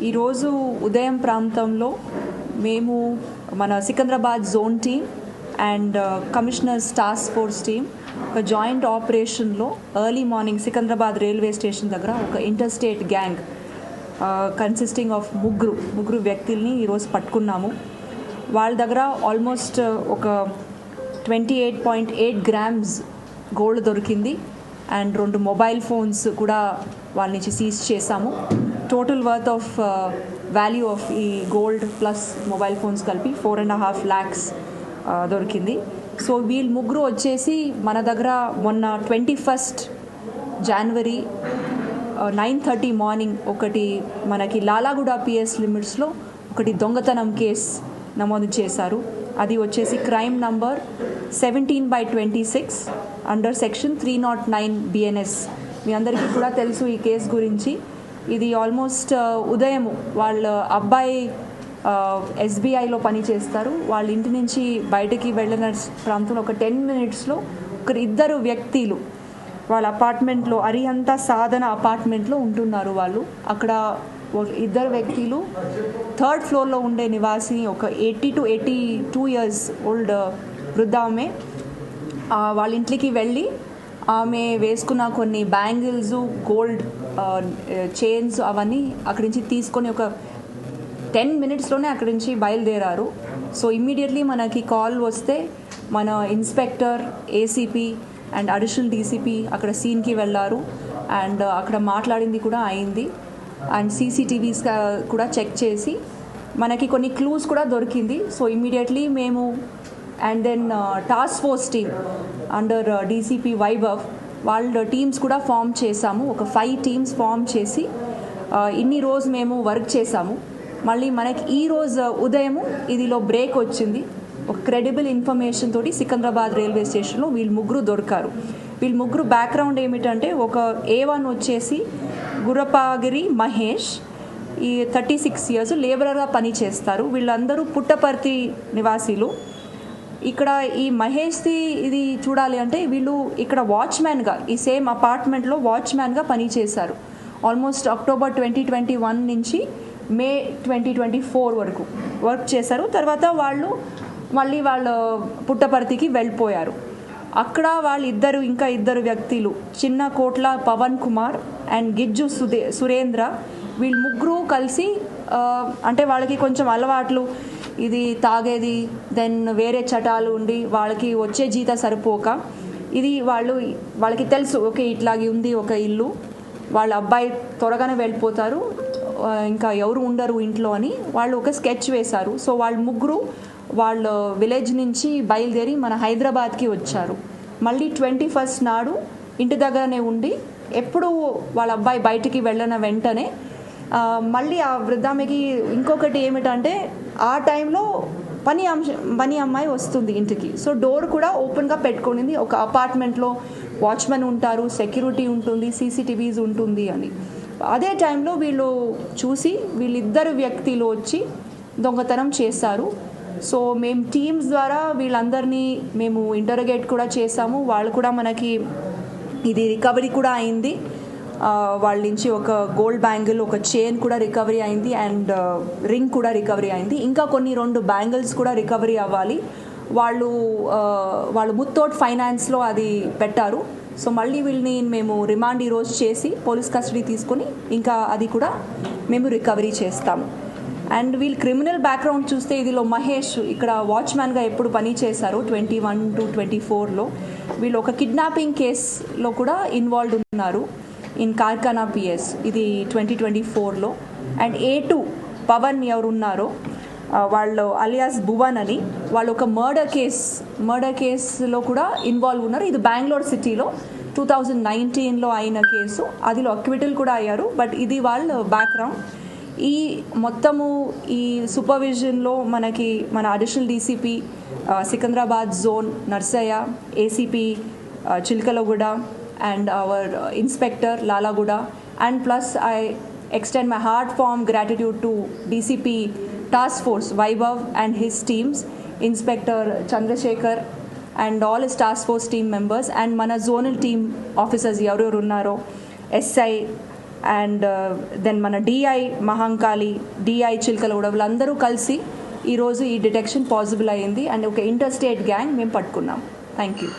ఈరోజు ఉదయం ప్రాంతంలో మేము మన Secunderabad zone team and commissioners task force team ఒక జాయింట్ ఆపరేషన్లో early morning Secunderabad railway station దగ్గర ఒక inter state gang consisting of ముగ్గురు వ్యక్తుల్ని ఈరోజు పట్టుకున్నాము. వాళ్ళ దగ్గర ఆల్మోస్ట్ ఒక 28.8 grams గోల్డ్ దొరికింది అండ్ 2 మొబైల్ ఫోన్స్ కూడా వాళ్ళ నుంచి సీజ్ చేశాము. Total worth of value of ఈ గోల్డ్ ప్లస్ మొబైల్ ఫోన్స్ కలిపి 4.5 lakhs దొరికింది. సో వీళ్ళు ముగ్గురు వచ్చేసి మన దగ్గర మొన్న 21st January 9:30 మార్నింగ్ ఒకటి మనకి లాలాగూడ PS లిమిట్స్లో ఒకటి దొంగతనం కేసు నమోదు చేశారు. అది వచ్చేసి crime number 17/26 under section 309 BNS. మీ అందరికీ కూడా తెలుసు ఈ కేసు గురించి. ఇది ఆల్మోస్ట్ ఉదయం వాళ్ళ అబ్బాయి SBIలో పనిచేస్తారు. వాళ్ళ ఇంటి నుంచి బయటికి వెళ్ళిన ప్రాంతంలో ఒక 10 minutesలో ఇద్దరు వ్యక్తులు వాళ్ళ అపార్ట్మెంట్లో అరిహంత సాధన అపార్ట్మెంట్లో ఉంటున్నారు. వాళ్ళు అక్కడ ఇద్దరు వ్యక్తులు 3rd floorలో ఉండే నివాసి ఒక 80 to 82 years ఓల్డ్ వృద్ధ ఆమె వాళ్ళ ఇంట్లోకి వెళ్ళి ఆమె వేసుకున్న కొన్ని బ్యాంగిల్స్ గోల్డ్ చైన్స్ అవన్నీ అక్కడి నుంచి తీసుకొని ఒక 10 minutesలోనే అక్కడి నుంచి బయలుదేరారు. సో ఇమ్మీడియట్లీ మనకి కాల్ వస్తే మన inspector ACP and additional DCP అక్కడ సీన్కి వెళ్ళారు అండ్ అక్కడ మాట్లాడింది కూడా అయింది. అండ్ CCTVs కూడా చెక్ చేసి మనకి కొన్ని క్లూస్ కూడా దొరికింది. సో ఇమ్మీడియట్లీ మేము and then task force team under DCP Vaibhav వాళ్ళ టీమ్స్ కూడా ఫామ్ చేశాము. ఒక 5 teams ఫామ్ చేసి ఇన్ని రోజు మేము వర్క్ చేశాము. మళ్ళీ మనకి ఈరోజు ఉదయము ఇదిలో బ్రేక్ వచ్చింది. ఒక క్రెడిబుల్ ఇన్ఫర్మేషన్ తోటి సికింద్రాబాద్ రైల్వే స్టేషన్లో వీళ్ళు ముగ్గురు దొరికారు. వీళ్ళ ముగ్గురు బ్యాక్గ్రౌండ్ ఏమిటంటే ఒక A1 వచ్చేసి గురపాగిరి మహేష్, ఈ 36 years లేబరర్గా పనిచేస్తారు. వీళ్ళందరూ పుట్టపర్తి నివాసీలు. ఇక్కడ ఈ మహేష్ది ఇది చూడాలి అంటే వీళ్ళు ఇక్కడ వాచ్మ్యాన్గా ఈ సేమ్ అపార్ట్మెంట్లో వాచ్మ్యాన్గా పనిచేశారు. ఆల్మోస్ట్ అక్టోబర్ 2021 నుంచి మే 2024 వరకు వర్క్ చేశారు. తర్వాత వాళ్ళు మళ్ళీ వాళ్ళు పుట్టపర్తికి వెళ్ళిపోయారు. అక్కడ వాళ్ళు ఇంకా ఇద్దరు వ్యక్తులు చిన్న కోట్ల పవన్ కుమార్ అండ్ గిజ్జు సురేంద్ర వీళ్ళు ముగ్గురు కలిసి అంటే వాళ్ళకి కొంచెం అలవాట్లు ఇది తాగేది దెన్ వేరే చటాలు ఉండి వాళ్ళకి వచ్చే జీతం సరిపోక ఇది వాళ్ళకి తెలుసు ఓకే ఇట్లాగే ఉంది ఒక ఇల్లు, వాళ్ళ అబ్బాయి త్వరగానే వెళ్ళిపోతారు ఇంకా ఎవరు ఉండరు ఇంట్లో అని వాళ్ళు ఒక స్కెచ్ వేశారు. సో వాళ్ళు ముగ్గురు వాళ్ళ విలేజ్ నుంచి బయలుదేరి మన హైదరాబాద్కి వచ్చారు. మళ్ళీ 21st నాడు ఇంటి దగ్గరనే ఉండి ఎప్పుడు వాళ్ళ అబ్బాయి బయటికి వెళ్ళిన వెంటనే మళ్ళీ ఆ వృద్ధామెకి ఇంకొకటి ఏమిటంటే ఆ టైంలో పని అమ్మాయి వస్తుంది ఇంటికి. సో డోర్ కూడా ఓపెన్గా పెట్టుకునింది. ఒక అపార్ట్మెంట్లో వాచ్మెన్ ఉంటారు, సెక్యూరిటీ ఉంటుంది, CCTVs ఉంటుంది అని. అదే టైంలో వీళ్ళు చూసి వీళ్ళిద్దరు వ్యక్తులు వచ్చి దొంగతనం చేశారు. సో మేము టీమ్స్ ద్వారా వీళ్ళందరినీ మేము ఇంటరోగేట్ కూడా చేసాము. వాళ్ళు కూడా మనకి ఇది రికవరీ కూడా అయింది. వాళ్ళ నుంచి ఒక గోల్డ్ బ్యాంగిల్ ఒక చైన్ కూడా రికవరీ అయింది అండ్ రింగ్ కూడా రికవరీ అయింది. ఇంకా కొన్ని 2 బ్యాంగిల్స్ కూడా రికవరీ అవ్వాలి. వాళ్ళు ముత్తోట్ ఫైనాన్స్లో అది పెట్టారు. సో మళ్ళీ వీళ్ళని మేము రిమాండ్ ఈరోజు చేసి పోలీస్ కస్టడీ తీసుకొని ఇంకా అది కూడా మేము రికవరీ చేస్తాము. అండ్ వీళ్ళు క్రిమినల్ బ్యాక్గ్రౌండ్ చూస్తే ఇదిలో మహేష్ ఇక్కడ వాచ్మ్యాన్గా ఎప్పుడు పని చేశారు 21 to 24లో. వీళ్ళు ఒక కిడ్నాపింగ్ కేసులో కూడా ఇన్వాల్వ్డ్ ఉన్నారు ఇన్ కార్ఖానా PS ఇది 2024లో. అండ్ A2 పవన్ ఎవరు ఉన్నారో వాళ్ళు అలియాస్ భువన్ అని వాళ్ళు ఒక మర్డర్ కేసులో కూడా ఇన్వాల్వ్ ఉన్నారు. ఇది బెంగళూరు సిటీలో 2019లో అయిన కేసు. అదిలో అక్విటల్ కూడా అయ్యారు. బట్ ఇది వాళ్ళ బ్యాక్గ్రౌండ్. ఈ మొత్తము ఈ సూపర్విజన్లో మనకి మన additional DCP Secunderabad zone Narsaiah, ACP Chilkalguda and our inspector Lalaguda, and plus I extend my heartfelt gratitude to DCP task force Vaibhav and his teams, Inspector Chandrasekhar and all his task force team members and mana zonal team officers ఎవరెవరు ఉన్నారో SI and then మన DI Mahankali, DI Chilkalguda వీళ్ళందరూ కలిసి ఈరోజు ఈ detection possible అయ్యింది. And ఒక inter state gang మేము పట్టుకున్నాం. Thank you.